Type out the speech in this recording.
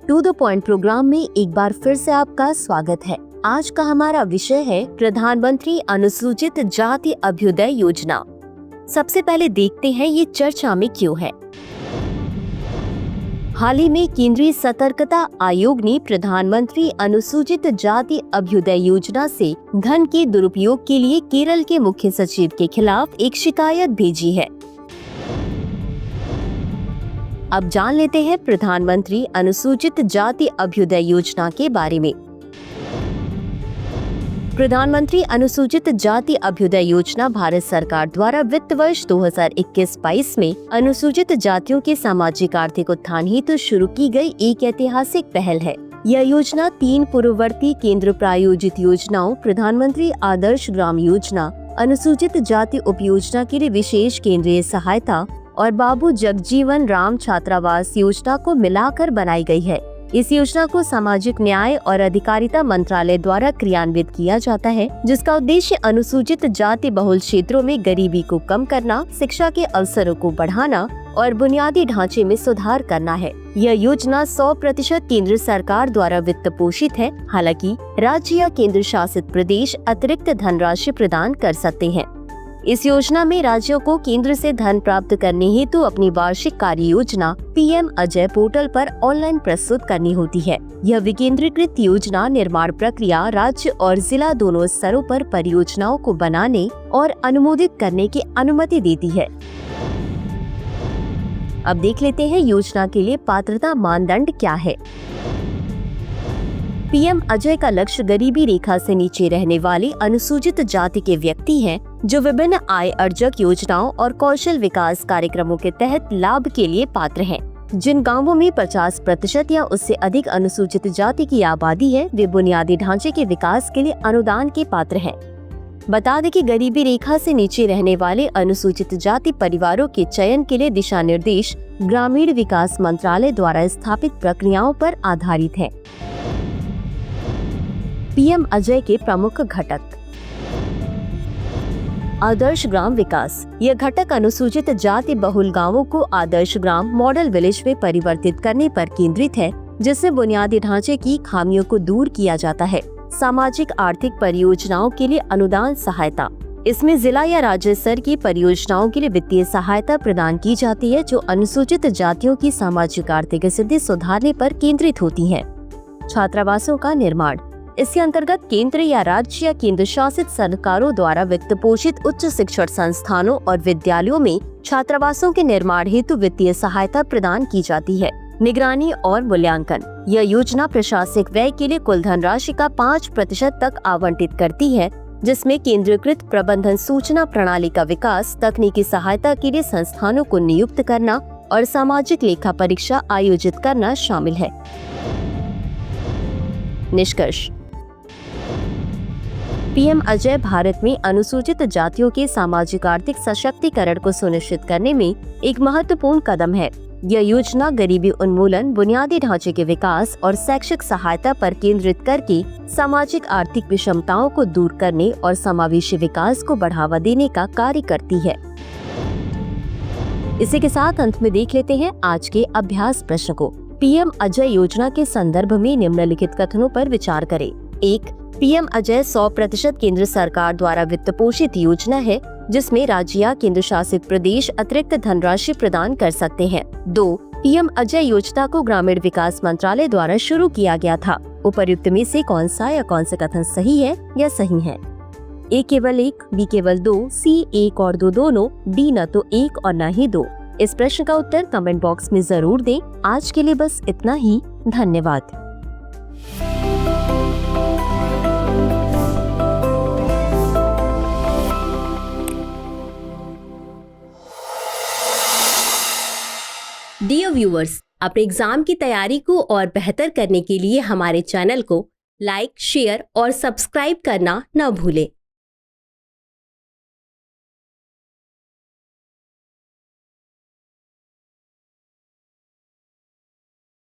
To the point programme में एक बार फिर से आपका स्वागत है। आज का हमारा विषय है प्रधानमंत्री अनुसूचित जाति अभ्युदय योजना। सबसे पहले देखते हैं ये चर्चा में क्यों है। हाल ही में केंद्रीय सतर्कता आयोग ने प्रधानमंत्री अनुसूचित जाति अभ्युदय योजना से धन के दुरुपयोग के लिए केरल के मुख्य सचिव के खिलाफ एक शिकायत भेजी है। अब जान लेते हैं प्रधानमंत्री अनुसूचित जाति अभ्युदय योजना के बारे में। प्रधानमंत्री अनुसूचित जाति अभ्युदय योजना भारत सरकार द्वारा वित्त वर्ष 2021-22 में अनुसूचित जातियों के सामाजिक आर्थिक उत्थान हेतु शुरू की गई एक ऐतिहासिक पहल है। यह योजना 3 पूर्ववर्ती केंद्र प्रायोजित योजनाओं प्रधानमंत्री आदर्श ग्राम योजना, अनुसूचित जाति उपयोजना के लिए विशेष केंद्रीय सहायता और बाबू जगजीवन राम छात्रावास योजना को मिलाकर बनाई गई है। इस योजना को सामाजिक न्याय और अधिकारिता मंत्रालय द्वारा क्रियान्वित किया जाता है, जिसका उद्देश्य अनुसूचित जाति बहुल क्षेत्रों में गरीबी को कम करना, शिक्षा के अवसरों को बढ़ाना और बुनियादी ढांचे में सुधार करना है। यह योजना 100% केंद्र सरकार द्वारा वित्त पोषित है। हालांकि राज्य या केंद्र शासित प्रदेश अतिरिक्त धनराशि प्रदान कर सकते हैं। इस योजना में राज्यों को केंद्र से धन प्राप्त करने हेतु अपनी वार्षिक कार्य योजना पीएम अजय पोर्टल पर ऑनलाइन प्रस्तुत करनी होती है। यह विकेंद्रीकृत योजना निर्माण प्रक्रिया राज्य और जिला दोनों स्तरों पर परियोजनाओं को बनाने और अनुमोदित करने की अनुमति देती है। अब देख लेते हैं योजना के लिए पात्रता मानदंड क्या है। पीएम अजय का लक्ष्य गरीबी रेखा से नीचे रहने वाले अनुसूचित जाति के व्यक्ति हैं, जो विभिन्न आय अर्जक योजनाओं और कौशल विकास कार्यक्रमों के तहत लाभ के लिए पात्र हैं। जिन गांवों में 50% या उससे अधिक अनुसूचित जाति की आबादी है, वे बुनियादी ढांचे के विकास के लिए अनुदान के पात्र हैं। बता दें कि गरीबी रेखा से नीचे रहने वाले अनुसूचित जाति परिवारों के चयन के लिए दिशा निर्देश ग्रामीण विकास मंत्रालय द्वारा स्थापित प्रक्रियाओं पर आधारित है। पीएम अजय के प्रमुख घटक। आदर्श ग्राम विकास। यह घटक अनुसूचित जाति बहुल गांवों को आदर्श ग्राम मॉडल विलेज में परिवर्तित करने पर केंद्रित है, जिससे बुनियादी ढांचे की खामियों को दूर किया जाता है। सामाजिक आर्थिक परियोजनाओं के लिए अनुदान सहायता। इसमें जिला या राज्य स्तर की परियोजनाओं के लिए वित्तीय सहायता प्रदान की जाती है, जो अनुसूचित जातियों की सामाजिक आर्थिक स्थिति सुधारने पर केंद्रित होती है। छात्रावासों का निर्माण। इसके अंतर्गत केंद्र या राज्य या केंद्र शासित सरकारों द्वारा वित्त पोषित उच्च शिक्षण संस्थानों और विद्यालयों में छात्रावासों के निर्माण हेतु वित्तीय सहायता प्रदान की जाती है। निगरानी और मूल्यांकन। यह योजना प्रशासनिक व्यय के लिए कुल धनराशि का 5% तक आवंटित करती है, जिसमें केंद्रीकृत प्रबंधन सूचना प्रणाली का विकास, तकनीकी सहायता के लिए संस्थानों को नियुक्त करना और सामाजिक लेखा परीक्षा आयोजित करना शामिल है। निष्कर्ष। पीएम अजय भारत में अनुसूचित जातियों के सामाजिक आर्थिक सशक्तिकरण को सुनिश्चित करने में एक महत्वपूर्ण कदम है। यह योजना गरीबी उन्मूलन, बुनियादी ढांचे के विकास और शैक्षिक सहायता पर केंद्रित करके सामाजिक आर्थिक विषमताओं को दूर करने और समावेशी विकास को बढ़ावा देने का कार्य करती है। इसी के साथ अंत में देख लेते हैं आज के अभ्यास प्रश्न को। पीएम अजय योजना के संदर्भ में निम्नलिखित कथनों पर विचार करें। 1. पीएम अजय 100% केंद्र सरकार द्वारा वित्त पोषित योजना है, जिसमें राज्य या केंद्र शासित प्रदेश अतिरिक्त धनराशि प्रदान कर सकते हैं। 2. पीएम अजय योजना को ग्रामीण विकास मंत्रालय द्वारा शुरू किया गया था। उपर्युक्त में से कौन सा या कौन से कथन सही है या सही है? A केवल 1, B केवल 2, C 1 और 2 दोनों, D न तो 1 और न ही 2। इस प्रश्न का उत्तर कमेंट बॉक्स में जरूर दें। आज के लिए बस इतना ही। धन्यवाद। डियर व्यूअर्स, अपने एग्जाम की तैयारी को और बेहतर करने के लिए हमारे चैनल को लाइक, शेयर और सब्सक्राइब करना न भूलें।